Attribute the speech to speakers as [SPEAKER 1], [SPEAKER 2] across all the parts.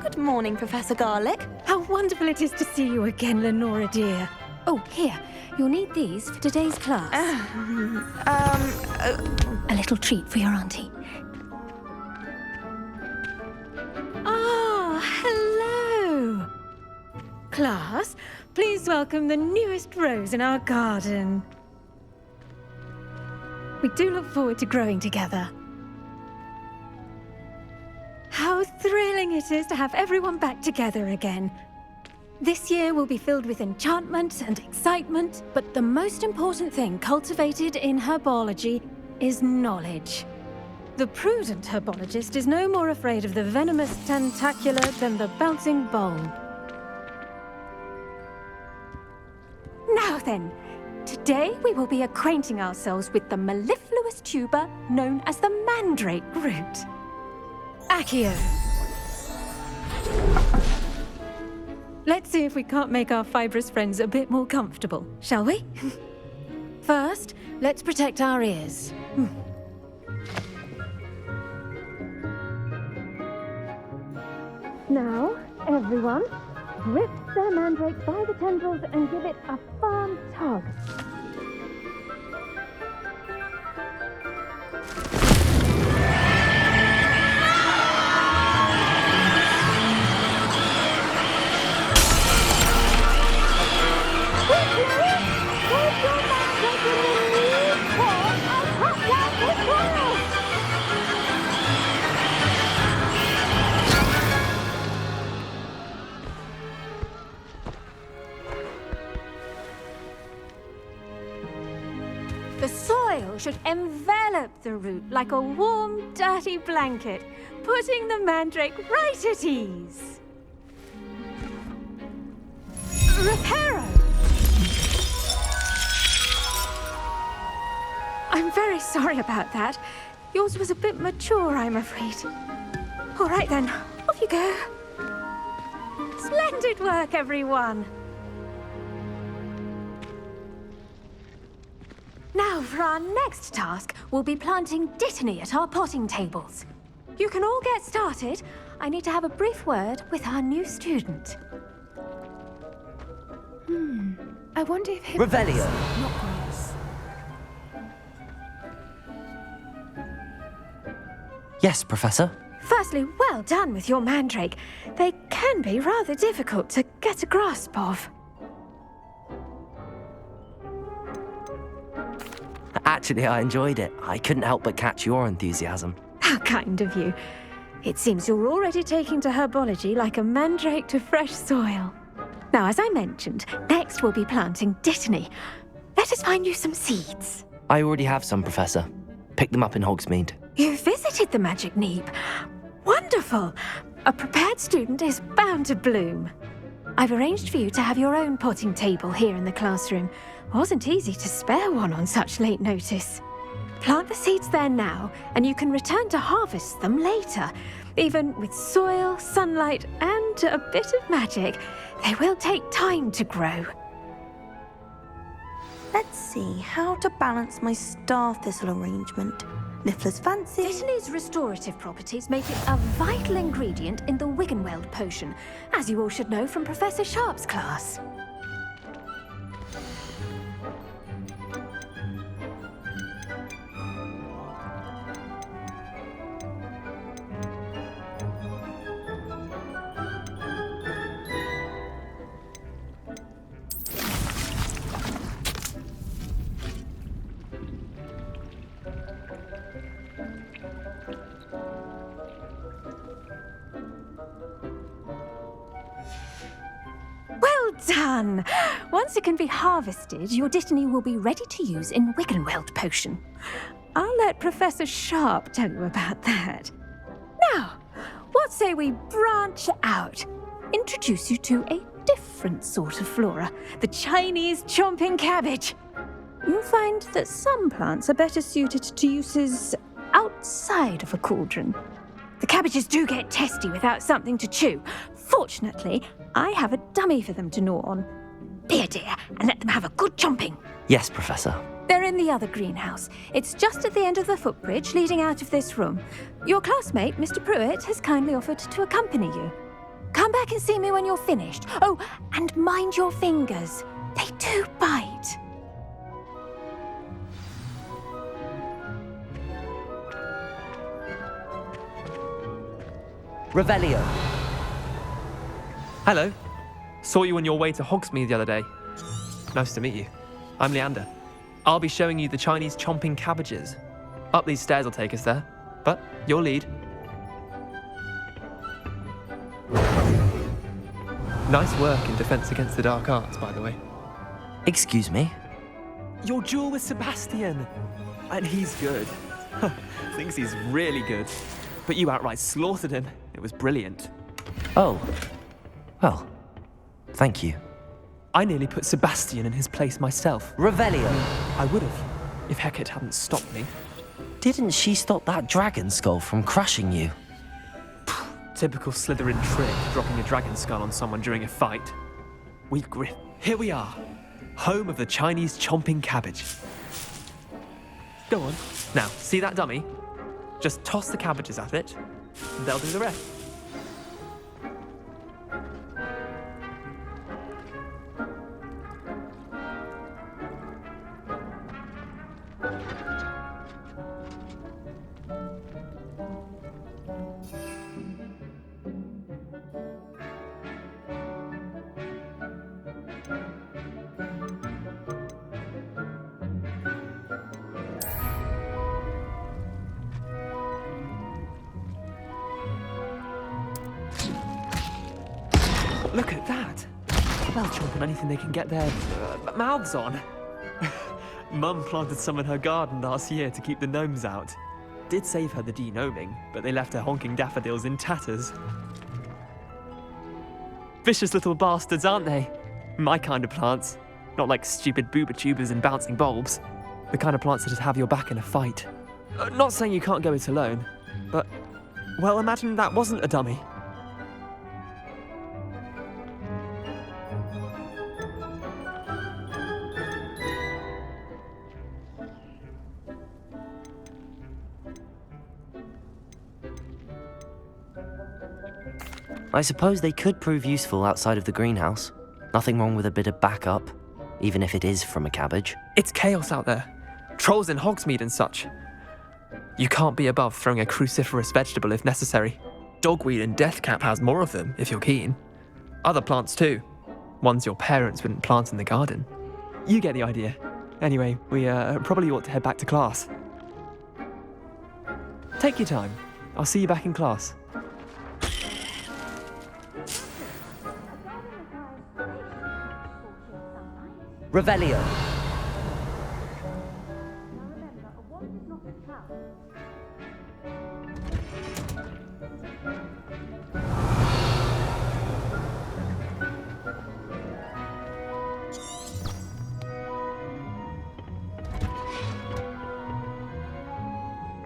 [SPEAKER 1] Good morning, Professor Garlic.
[SPEAKER 2] How wonderful it is to see you again, Lenora dear. Oh, here. You'll need these for today's class. A little treat for your auntie. Ah, hello. Class, please welcome the newest rose in our garden. We do look forward to growing together. How thrilling it is to have everyone back together again. This year will be filled with enchantment and excitement, but the most important thing cultivated in herbology is knowledge. The prudent herbologist is no more afraid of the venomous tentacula than the bouncing bulb. Now then, today we will be acquainting ourselves with the mellifluous tuber known as the mandrake root. Accio. Let's see if we can't make our fibrous friends a bit more comfortable, shall we? First, let's protect our ears. Now, everyone, grip their mandrake by the tendrils and give it a firm tug. The soil should envelop the root like a warm, dirty blanket, putting the mandrake right at ease. Reparo! I'm very sorry about that. Yours was a bit mature, I'm afraid. All right then, off you go. Splendid work, everyone. Now, for our next task, we'll be planting dittany at our potting tables. You can all get started. I need to have a brief word with our new student. I wonder if
[SPEAKER 3] Revelio.
[SPEAKER 2] Not grass.
[SPEAKER 3] Yes, Professor.
[SPEAKER 2] Firstly, well done with your mandrake. They can be rather difficult to get a grasp of.
[SPEAKER 3] Actually, I enjoyed it. I couldn't help but catch your enthusiasm.
[SPEAKER 2] How kind of you. It seems you're already taking to herbology like a mandrake to fresh soil. Now, as I mentioned, next we'll be planting dittany. Let us find you some seeds.
[SPEAKER 3] I already have some, Professor. Picked them up in Hogsmeade.
[SPEAKER 2] You visited the Magic Neep. Wonderful! A prepared student is bound to bloom. I've arranged for you to have your own potting table here in the classroom. Wasn't easy to spare one on such late notice. Plant the seeds there now, and you can return to harvest them later. Even with soil, sunlight, and a bit of magic, they will take time to grow.
[SPEAKER 1] Let's see how to balance my star thistle arrangement. Niffler's fancy.
[SPEAKER 2] Dittany's restorative properties make it a vital ingredient in the Wiggenweld potion, as you all should know from Professor Sharp's class. Well done! Once it can be harvested, your dittany will be ready to use in Wiggenweld potion. I'll let Professor Sharp tell you about that. Now, what say we branch out? Introduce you to a different sort of flora, the Chinese chomping cabbage. You'll find that some plants are better suited to uses outside of a cauldron. The cabbages do get testy without something to chew. Fortunately, I have a dummy for them to gnaw on. Be a dear and let them have a good chomping.
[SPEAKER 3] Yes, Professor.
[SPEAKER 2] They're in the other greenhouse. It's just at the end of the footbridge leading out of this room. Your classmate, Mr. Pruitt, has kindly offered to accompany you. Come back and see me when you're finished. Oh, and mind your fingers. They do bite.
[SPEAKER 3] Revelio.
[SPEAKER 4] Hello. Saw you on your way to Hogsmeade the other day. Nice to meet you. I'm Leander. I'll be showing you the Chinese chomping cabbages. Up these stairs will take us there, but your lead. Nice work in Defense Against the Dark Arts, by the way.
[SPEAKER 3] Excuse me?
[SPEAKER 4] Your duel with Sebastian! And he's good. Thinks he's really good. But you outright slaughtered him. It was brilliant.
[SPEAKER 3] Oh. Well, thank you.
[SPEAKER 4] I nearly put Sebastian in his place myself.
[SPEAKER 3] Revelio.
[SPEAKER 4] I would have, if Hecate hadn't stopped me.
[SPEAKER 3] Didn't she stop that dragon skull from crushing you?
[SPEAKER 4] Typical Slytherin trick, dropping a dragon skull on someone during a fight. Weak grip. Here we are, home of the Chinese chomping cabbage. Go on. Now, see that dummy? Just toss the cabbages at it, and they'll do the rest. Look at that! They'll chomp on anything they can get their mouths on. Mum planted some in her garden last year to keep the gnomes out. Did save her the de-gnoming, but they left her honking daffodils in tatters. Vicious little bastards, aren't they? My kind of plants. Not like stupid booba tubers and bouncing bulbs. The kind of plants that just have your back in a fight. Not saying you can't go it alone, but, well, imagine that wasn't a dummy.
[SPEAKER 3] I suppose they could prove useful outside of the greenhouse. Nothing wrong with a bit of backup, even if it is from a cabbage.
[SPEAKER 4] It's chaos out there. Trolls in Hogsmeade and such. You can't be above throwing a cruciferous vegetable if necessary. Dogweed and deathcap has more of them, if you're keen. Other plants too. Ones your parents wouldn't plant in the garden. You get the idea. Anyway, we probably ought to head back to class. Take your time. I'll see you back in class.
[SPEAKER 3] Revelio.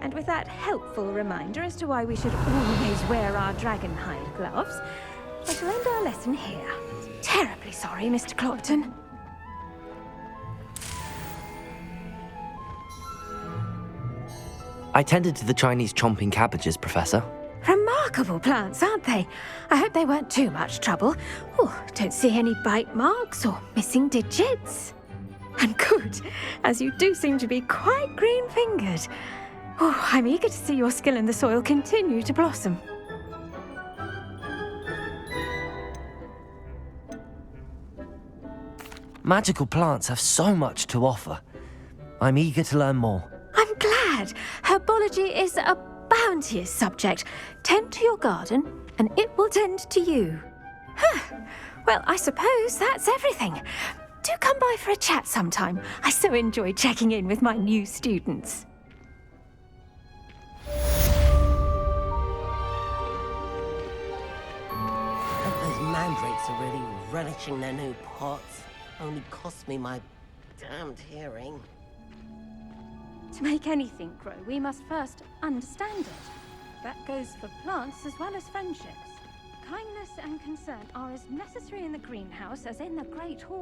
[SPEAKER 2] And with that helpful reminder as to why we should always wear our dragonhide gloves, I shall end our lesson here. Terribly sorry, Mr. Clopton.
[SPEAKER 3] I tended to the Chinese chomping cabbages, Professor.
[SPEAKER 2] Remarkable plants, aren't they? I hope they weren't too much trouble. Oh, don't see any bite marks or missing digits. And good, as you do seem to be quite green-fingered. Oh, I'm eager to see your skill in the soil continue to blossom.
[SPEAKER 3] Magical plants have so much to offer. I'm eager to learn more.
[SPEAKER 2] I'm glad. Herbology is a bounteous subject. Tend to your garden, and it will tend to you. Well, I suppose that's everything. Do come by for a chat sometime. I so enjoy checking in with my new students.
[SPEAKER 5] Those mandrakes are really relishing their new pots. Only cost me my damned hearing.
[SPEAKER 2] To make anything grow, we must first understand it. That goes for plants as well as friendships. Kindness and concern are as necessary in the greenhouse as in the Great Hall.